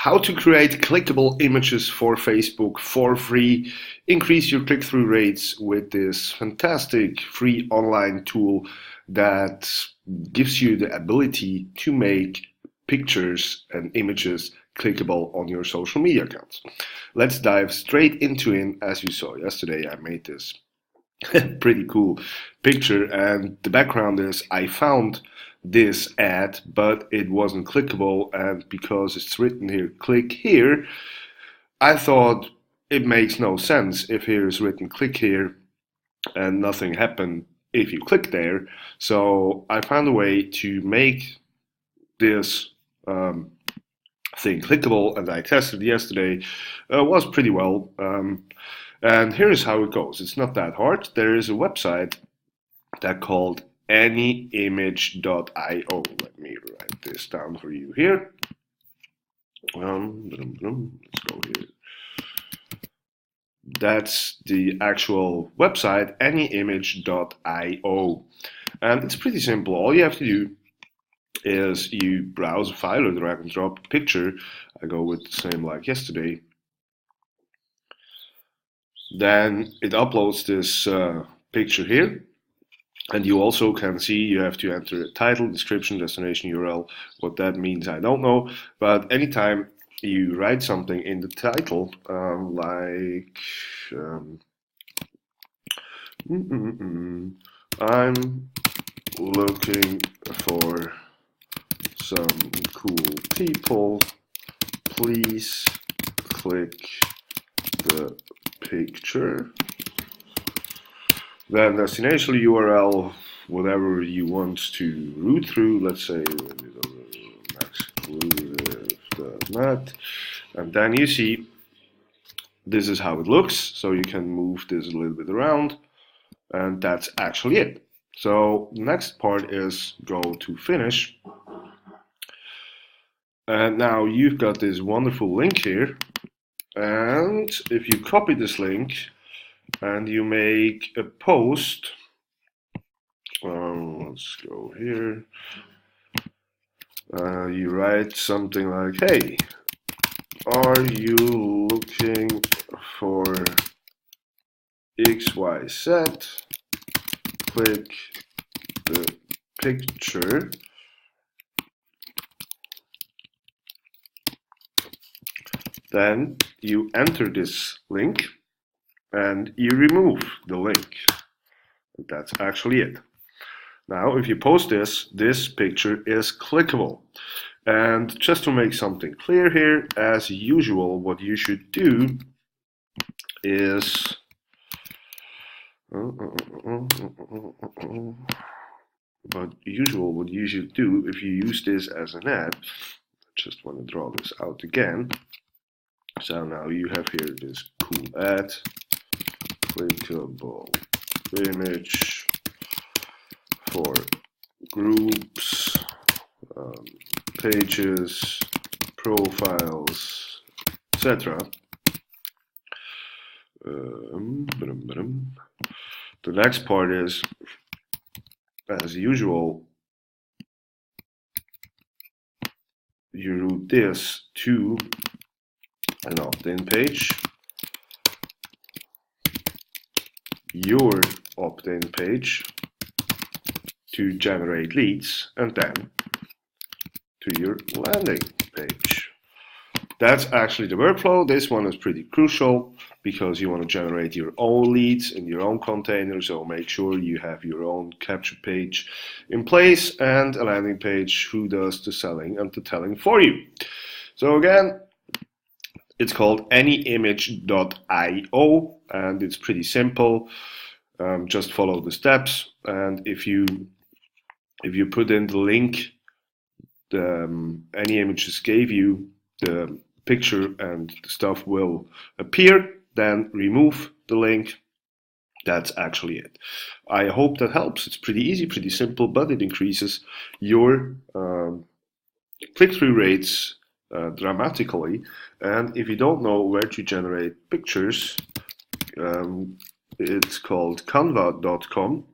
How to create clickable images for Facebook for free. Increase your click-through rates with this fantastic free online tool that gives you the ability to make pictures and images clickable on your social media accounts. Let's dive straight into it. As you saw yesterday, I made this pretty cool picture, and the background is I found this ad, but it wasn't clickable, and because it's written here, click here, I thought it makes no sense if here is written click here and nothing happened if you click there. So I found a way to make this thing clickable, and I tested yesterday. Was pretty well. And here's how it goes. It's not that hard. There is a website that called anyimage.io. Let me write this down for you here. Let's go here. That's the actual website, anyimage.io. And it's pretty simple. All you have to do is you browse a file or drag and drop a picture. I go with the same like yesterday. Then it uploads this picture here, and you also can see you have to enter a title, description, destination, URL. What that means I don't know, but anytime you write something in the title, I'm looking for some cool people, please click the picture. Then destination URL, whatever you want to route through, let's say exclusive.net, and then you see this is how it looks. So you can move this a little bit around, and that's actually it. So the next part is go to finish, and now you've got this wonderful link here. And if you copy this link and you make a post, let's go here, you write something like, hey, are you looking for XYZ? Click the picture. Then you enter this link and you remove the link. That's actually it. Now, if you post this picture is clickable. And just to make something clear here, as usual, what you should do is what you should do if you use this as an ad. I just want to draw this out again. So now you have here this cool ad, clickable image for groups, pages, profiles, etc. The next part is, as usual, you route this to an opt-in page, your opt-in page to generate leads, and then to your landing page. That's actually the workflow. This one is pretty crucial because you want to generate your own leads in your own container, so make sure you have your own capture page in place and a landing page who does the selling and the telling for you. So again, it's called anyimage.io, and it's pretty simple. Just follow the steps, and if you put in the link Anyimages gave you, the picture and the stuff will appear. Then remove the link. That's actually it. I hope that helps. It's pretty easy, pretty simple, but it increases your click-through rates dramatically. And if you don't know where to generate pictures, it's called Canva.com.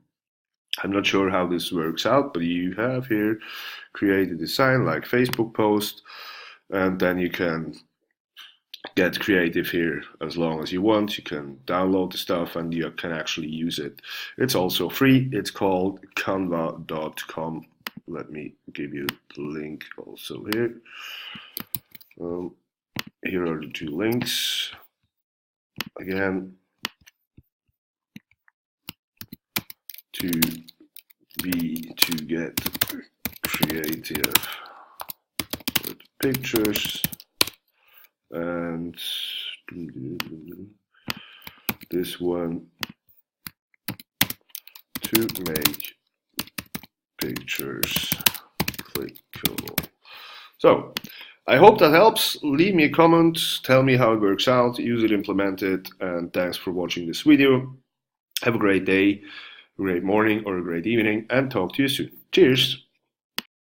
I'm not sure how this works out, but you have here create a design like Facebook post, and then you can get creative here as long as you want. You can download the stuff and you can actually use it. It's also free. It's called canva.com. Let me give you the link also here. Here are the two links. Again, to get creative with pictures, and this one to make pictures clickable. So I hope that helps. Leave me a comment, tell me how it works out, use it, implement it, and thanks for watching this video. Have a great day, a great morning, or a great evening, and talk to you soon. Cheers!